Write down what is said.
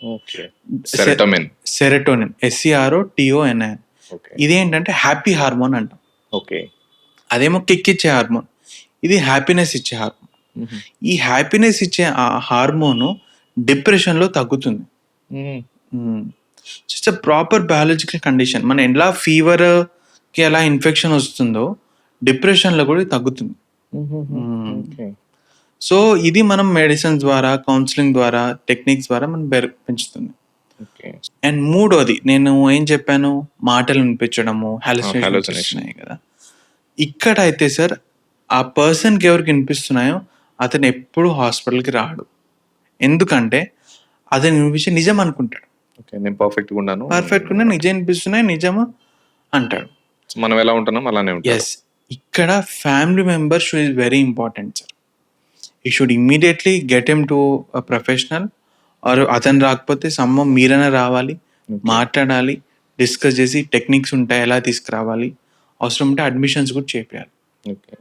Okay. Serotonin. Serotonin, SEROTONIN. Okay. ఇదేంటంటే happy hormone అంటాం. Okay. అదేమో కిక్ ఇచ్చే హార్మోన్, ఇది హ్యాపీనెస్ ఇచ్చే హార్మోన్. హుహు. ఈ హ్యాపీనెస్ ఇచ్చే ఆ హార్మోను డిప్రెషన్లో తగ్గుతుంది. It's a proper biological condition. మన ఎలా ఫీవర్కి ఎలా ఇన్ఫెక్షన్ వస్తుందో డిప్రెషన్లో కూడా ఇది తగ్గుతుంది. ఓకే. సో ఇది మనం మెడిసిన్ ద్వారా, కౌన్సిలింగ్ ద్వారా, టెక్నిక్స్ ద్వారా మనం పెంచుతుంది. ఓకే. అండ్ మూడోది నేను ఏం చెప్పాను, మాటలు వినిపించడము, hallucination. హాలుసినేషన్ కదా. ఇక్కడ అయితే సార్ ఆ పర్సన్కి ఎవరికి వినిపిస్తున్నాయో అతను ఎప్పుడు హాస్పిటల్కి రాడు. ఎందుకంటే అతను వినిపించే నిజం అనుకుంటాడు. ఓకే. నేను పర్ఫెక్ట్‌గా ఉన్నాను. పర్ఫెక్ట్గా నిజం వినిపిస్తున్నాయి, నిజము అంటాడు. మనం ఎలా ఉంటున్నాం అలానే ఉంటాం. ఎస్, ఇక్కడ family member should is very important sir. You should immediately get him to a professional, or అతను రాకపోతే సమ్మం మీరైనా రావాలి, మాట్లాడాలి, డిస్కస్ చేసి టెక్నిక్స్ ఉంటాయి ఎలా తీసుకురావాలి, అవసరం ఉంటే అడ్మిషన్స్ కూడా చేయాలి. ఓకే.